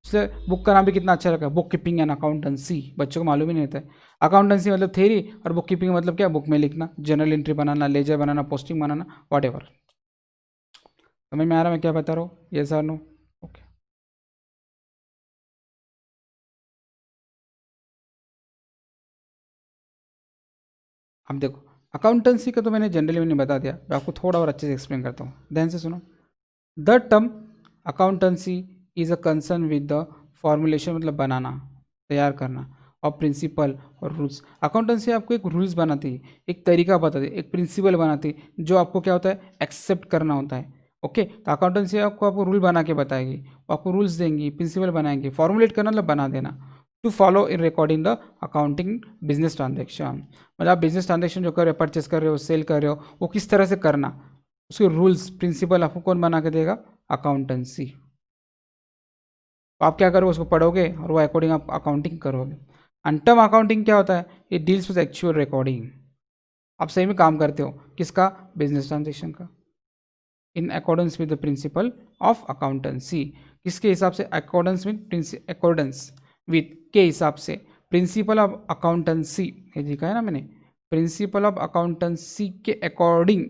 [SPEAKER 1] इसलिए बुक का नाम भी कितना अच्छा रखा है, बुक कीपिंग एंड अकाउंटेंसी, बच्चों को मालूम ही नहीं रहता है। अकाउंटेंसी मतलब थ्योरी, और बुक कीपिंग मतलब क्या, बुक में लिखना, जर्नल एंट्री बनाना, लेजर बनाना, पोस्टिंग बनाना, वॉट एवर। समझ में आ रहा है मैं क्या बता रहा हूँ, ये सर नो। ओके। अब देखो, अकाउंटेंसी का तो मैंने जनरली मैंने बता दिया, मैं आपको थोड़ा और अच्छे से एक्सप्लेन करता हूँ, ध्यान से सुनो। The term accountancy is a concern with the formulation, मतलब बनाना, तैयार करना, और प्रिंसिपल और रूल्स। अकाउंटेंसी आपको एक रूल्स बनाती है, एक तरीका बताती है, एक प्रिंसिपल बनाती है, जो आपको क्या होता है, एक्सेप्ट करना होता है। ओके, तो अकाउंटेंसी आपको रूल बना के बताएगी, वो आपको रूल्स देंगी, प्रिंसिपल बनाएंगे, फॉर्मुलेट करना मतलब बना देना, to follow in recording the accounting business transaction. मतलब आप बिजनेस ट्रांजेक्शन जो कर रहे हो, परचेस कर रहे हो, सेल कर रहे हो, वो किस तरह से करना, उसके रूल्स प्रिंसिपल आपको कौन बना के देगा, अकाउंटेंसी। तो आप क्या करोगे, उसको पढ़ोगे और वो अकॉर्डिंग आप अकाउंटिंग करोगे। अंटम अकाउंटिंग क्या होता है, ये डील्स विद एक्चुअल रिकॉर्डिंग, आप सही में काम करते हो किसका, बिजनेस ट्रांजेक्शन का, in accordance with the principle of accountancy. किसके हिसाब से, अकॉर्डेंस विद के हिसाब से प्रिंसिपल ऑफ अकाउंटेंसी, ये लिखा है ना मैंने, प्रिंसिपल ऑफ अकाउंटेंसी के अकॉर्डिंग,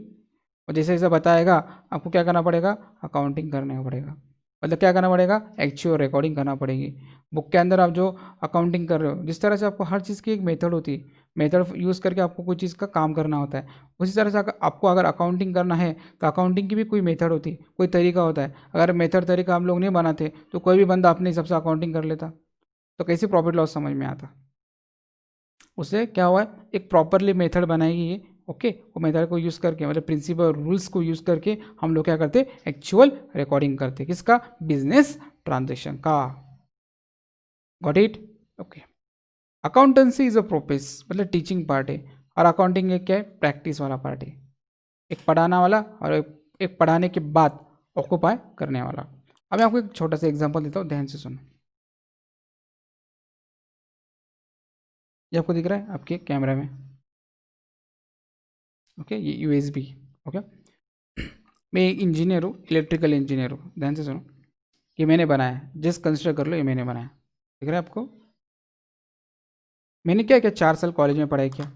[SPEAKER 1] और जैसे जैसे बताएगा आपको क्या करना पड़ेगा, अकाउंटिंग करना पड़ेगा, मतलब क्या करना पड़ेगा, एक्चुअल रिकॉर्डिंग करना पड़ेगी। बुक के अंदर आप जो अकाउंटिंग कर रहे हो, जिस तरह से आपको हर चीज़ की एक मेथड होती है, मेथड यूज़ करके आपको कोई चीज़ का काम करना होता है, उसी तरह से आपको अगर अकाउंटिंग करना है तो अकाउंटिंग की भी कोई मेथड होती है, कोई तरीका होता है। अगर मेथड तरीका हम लोग नहीं बनाते तो कोई भी बंदा अपने हिसाब से अकाउंटिंग कर लेता, तो कैसे प्रॉफिट लॉस समझ में आता। उससे क्या हुआ है, एक प्रॉपरली मेथड बनाएगी ये। ओके, वो मेथड को यूज़ करके, मतलब प्रिंसिपल रूल्स को यूज़ करके हम लोग क्या करते, एक्चुअल रिकॉर्डिंग करते, किसका, बिजनेस ट्रांजेक्शन का। Got it. Okay. Accountancy is a process, मतलब टीचिंग पार्ट है, और अकाउंटिंग एक क्या है, प्रैक्टिस वाला पार्ट है, एक पढ़ाना वाला और एक पढ़ाने के बाद ऑक्यूपाई करने वाला। अब मैं आपको एक छोटा सा एग्जांपल देता हूँ, ध्यान से सुनो। ये आपको दिख रहा है आपके कैमरा में, ओके, ये यूएसबी। ओके, मैं एक इंजीनियर हूँ, इलेक्ट्रिकल इंजीनियर हूँ, ध्यान से सुनो। ये मैंने बनाया है, जस्ट कंसिडर कर लो, ये मैंने बनाया, दिख रहा है आपको। मैंने क्या किया, 4 साल कॉलेज में पढ़ाई किया,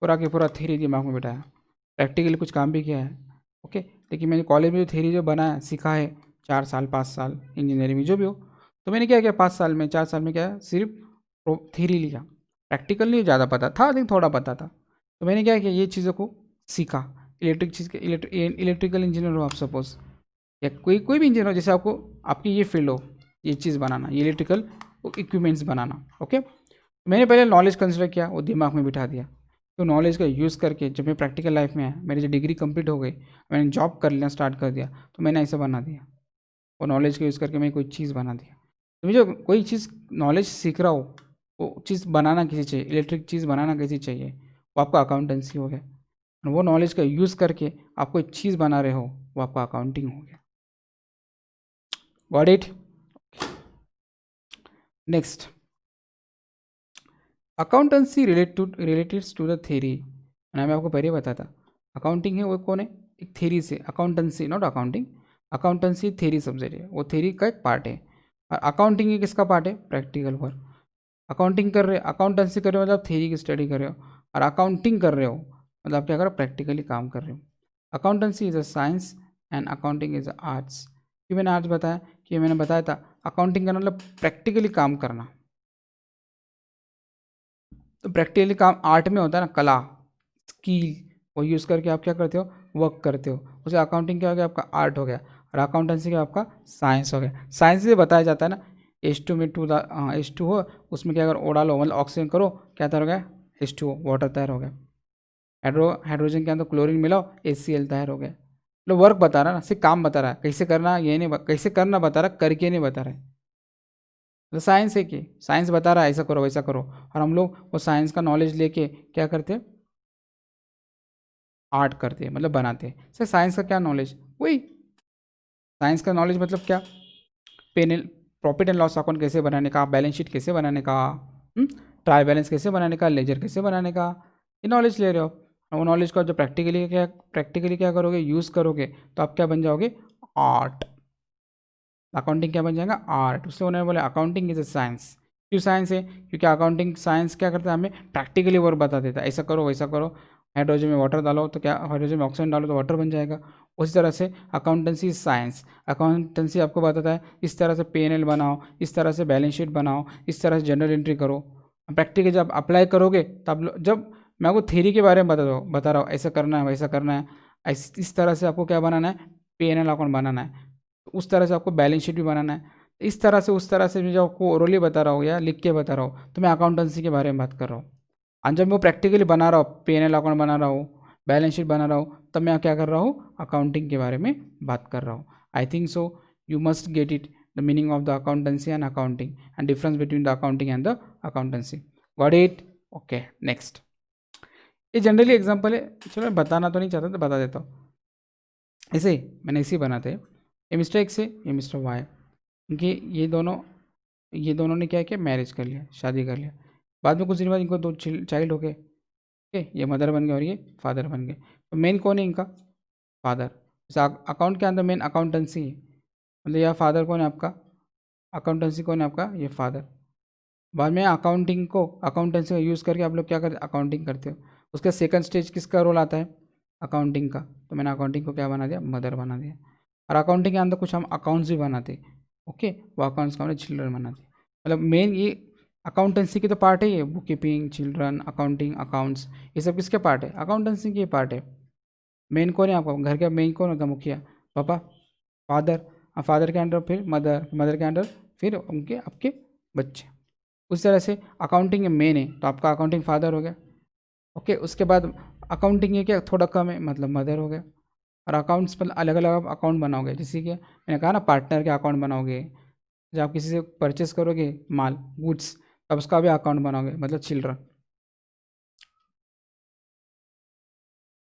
[SPEAKER 1] पूरा के पूरा थ्योरी दिमाग में बिठाया, प्रैक्टिकली कुछ काम भी किया है, ओके। लेकिन मैंने कॉलेज में जो थ्योरी जो बनाया सीखा है 4 साल 5 साल इंजीनियरिंग में जो भी हो, तो मैंने क्या किया 5 साल में 4 साल में क्या सिर्फ थ्योरी लिया, प्रैक्टिकल नहीं ज़्यादा पता था लेकिन थोड़ा पता था। तो मैंने क्या किया ये चीज़ों को सीखा। इलेक्ट्रिकल इंजीनियर हो आप सपोज, या कोई कोई भी इंजीनियर हो, जैसे आपको आपकी ये फील्ड हो, ये चीज़ बनाना, ये इलेक्ट्रिकल इक्विपमेंट्स बनाना। ओके, मैंने पहले नॉलेज कंसिडर किया, वो दिमाग में बिठा दिया। तो नॉलेज का यूज़ करके जब मैं प्रैक्टिकल लाइफ में आया, मेरी जो डिग्री कंप्लीट हो गई, मैंने जॉब कर लेना स्टार्ट कर दिया, तो मैंने ऐसा बना दिया। वो नॉलेज का यूज़ करके मैं कोई चीज़ बना दिया। तो मुझे कोई चीज़ नॉलेज सीख रहा हो, वो चीज़ बनाना किसी चाहिए, इलेक्ट्रिक चीज़ बनाना किसी चाहिए, वो आपका अकाउंटेंसी हो गया। और वो नॉलेज का यूज़ करके आप कोई चीज़ बना रहे हो, वो आपका अकाउंटिंग हो गया। Got it? Next, accountancy related to the theory. मैंने मैं आपको पहले बताया था अकाउंटिंग है वो कौन है, एक थ्योरी से, accountancy not accounting, accountancy theory subject है, वो थ्योरी का एक पार्ट है। और अकाउंटिंग ये किसका पार्ट है, प्रैक्टिकल वर्क। अकाउंटिंग कर रहे हो, अकाउंटेंसी कर रहे हो मतलब थ्योरी की स्टडी कर रहे हो, और अकाउंटिंग कर रहे हो मतलब आप क्या कर रहे हो, प्रैक्टिकली काम कर रहे हो। Accountancy is a science and accounting is a arts. कि मैंने आज बताया कि मैंने बताया था अकाउंटिंग का मतलब प्रैक्टिकली काम करना। तो प्रैक्टिकली काम आर्ट में होता है ना, कला स्किल, वो यूज़ करके आप क्या करते हो, वर्क करते हो। उसे अकाउंटिंग क्या हो गया, आपका आर्ट हो गया, और अकाउंटेंसी क्या आपका साइंस हो गया। साइंस से बताया जाता है ना, H2 में H2 हो, उसमें क्या अगर O डालो मतलब ऑक्सीजन करो, क्या तैयार हो गया, H2O वाटर तैयार हो गया। हाइड्रोजन के अंदर क्लोरीन मिलाओ, HCl तैयार हो गया। मतलब वर्क बता रहा है ना, सिर्फ काम बता रहा है, कैसे करना ये नहीं कैसे करना बता रहा है, करके नहीं बता रहा है। तो साइंस है कि साइंस बता रहा है ऐसा करो वैसा करो, और हम लोग वो साइंस का नॉलेज लेके क्या करते हैं, आर्ट करते हैं मतलब बनाते हैं। सर साइंस का क्या नॉलेज, वही साइंस का नॉलेज मतलब क्या, पेन प्रॉफिट एंड लॉस अकाउंट कैसे बनाने का, बैलेंस शीट कैसे बनाने का, ट्रायल बैलेंस कैसे बनाने का, लेजर कैसे बनाने का, ये नॉलेज ले रहे हो। वो नॉलेज को जब प्रैक्टिकली क्या करोगे, यूज़ करोगे, तो आप क्या बन जाओगे, आर्ट। अकाउंटिंग क्या बन जाएगा, आर्ट। उससे उन्होंने बोले अकाउंटिंग इज ए साइंस। क्यों साइंस है, क्योंकि अकाउंटिंग साइंस क्या करता है, हमें प्रैक्टिकली वर्क बता देता है, ऐसा करो वैसा करो, हाइड्रोजन में वाटर डालो तो क्या, हाइड्रोजन में ऑक्सीजन डालो तो वाटर बन जाएगा। उसी तरह से अकाउंटेंसी साइंस, अकाउंटेंसी आपको बताता है इस तरह से P&L बनाओ, इस तरह से बैलेंस शीट बनाओ, इस तरह से जनरल एंट्री करो। प्रैक्टिकली जब अप्लाई करोगे तब जब मैं आपको थ्योरी के बारे में बता रहा हूँ ऐसा करना है वैसा करना है, इस तरह से आपको क्या बनाना है, P&L अकाउंट बनाना है, उस तरह से आपको बैलेंस शीट भी बनाना है, इस तरह से उस तरह से मैं जो आपको ओरली बता रहा हूँ या लिख के बता रहा हूँ, तो मैं अकाउंटेंसी के बारे में बात कर रहा हूँ। और जब मैं प्रैक्टिकली बना रहा हूँ, P&L अकाउंट बना रहा हूँ, बैलेंस शीट बना रहा हूँ, तब मैं क्या कर रहा हूँ, अकाउंटिंग के बारे में बात कर रहा हूँ। I think so you must get it, the meaning of the accountancy and accounting and difference between the accounting and the accountancy. Got it? Okay next, ये जनरली एग्जाम्पल है, चलो मैं बताना तो नहीं चाहता तो बता देता हूँ। ऐसे ही मैंने इसी बनाते, ये मिस्टर एक्स है, ये मिस्टर वाई, क्योंकि ये दोनों ने क्या किया, मैरिज कर लिया, शादी कर लिया। बाद में कुछ दिन बाद इनको 2 चाइल्ड हो गए, ठीक है, ये मदर बन गए और ये फादर बन गए। तो मेन कौन है इनका, फादर। जैसे अकाउंट के अंदर मेन अकाउंटेंसी है, मतलब यह फादर कौन है आपका, अकाउंटेंसी कौन है आपका, ये फादर। बाद में अकाउंटेंसी का यूज़ करके आप लोग क्या करते, अकाउंटिंग करते हो। उसका सेकंड स्टेज किसका रोल आता है, अकाउंटिंग का। तो मैंने अकाउंटिंग को क्या बना दिया, मदर बना दिया। और अकाउंटिंग के अंदर कुछ हम अकाउंट्स भी बनाते, ओके, वो अकाउंट्स का हमने चिल्ड्रन बना दिया। मतलब मेन ये अकाउंटेंसी की तो पार्ट है, ये book keeping, children, accounting, accounts, ये सब किसके पार्ट है, अकाउंटेंसी के पार्ट है। मेन कौन है आपका, घर का मेन कौन होता है, मुखिया, पापा, फादर। फादर के अंडर फिर मदर, मदर के अंडर फिर उनके आपके बच्चे। उस तरह से अकाउंटिंग मेन है तो आपका अकाउंटिंग फादर हो गया, ओके। उसके बाद अकाउंटिंग है क्या, थोड़ा कम है, मतलब मदर हो गया। और अकाउंट्स पर अलग अलग आप अकाउंट बनाओगे, जैसे कि मैंने कहा ना पार्टनर के अकाउंट बनाओगे, जब आप किसी से परचेस करोगे माल गुड्स, तब उसका भी अकाउंट बनाओगे, मतलब children,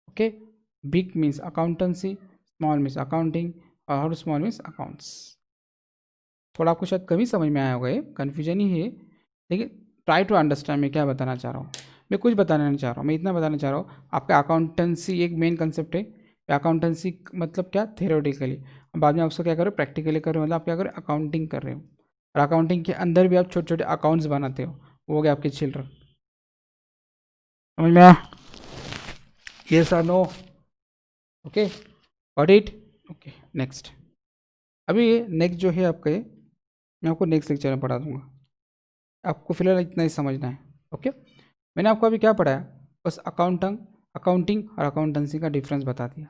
[SPEAKER 1] okay. Big means accountancy, small means accounting, और स्मॉल मीन्स अकाउंट्स। थोड़ा आपको शायद कभी समझ में आया होगा, ये कन्फ्यूजन ही है, लेकिन ट्राई टू अंडरस्टैंड मैं क्या बताना चाह रहा हूँ। मैं कुछ बताना नहीं चाह रहा हूँ, मैं इतना बताना चाह रहा हूँ, आपका अकाउंटेंसी एक मेन कंसेप्ट है। अकाउंटेंसी मतलब क्या, थ्योरेटिकली, बाद में आप उसको क्या करो, प्रैक्टिकली करो, मतलब आप क्या करो, अकाउंटिंग कर रहे हो। और अकाउंटिंग के अंदर भी आप छोटे छोटे अकाउंट्स बनाते हो, वो हो गए आपके चिल्ड्रन। समझ में आया, यस और no, okay. Got it? Okay, next. अभी ये नेक्स्ट जो है आपका, ये मैं आपको नेक्स्ट लेक्चर में पढ़ा दूंगा, आपको फिलहाल इतना ही समझना है। ओके, मैंने आपको अभी क्या पढ़ाया, बस अकाउंटिंग और अकाउंटेंसी का डिफरेंस बता दिया।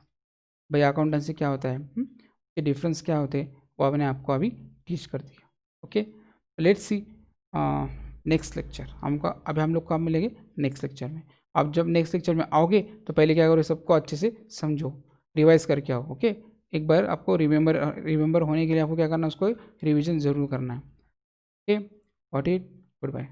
[SPEAKER 1] भाई अकाउंटेंसी क्या होता है, ये डिफरेंस क्या होते हैं, वो मैंने आपको अभी टीच कर दिया। Okay, let's see next lecture. अभी हम लोग को आप मिलेंगे नेक्स्ट लेक्चर में। आप जब नेक्स्ट लेक्चर में आओगे तो पहले क्या करो, सबको अच्छे से समझो, रिवाइज करके आओ। ओके, एक बार आपको रिमेंबर होने के लिए आपको क्या करना है, उसको रिविजन ज़रूर करना है। Okay, what it, good bye.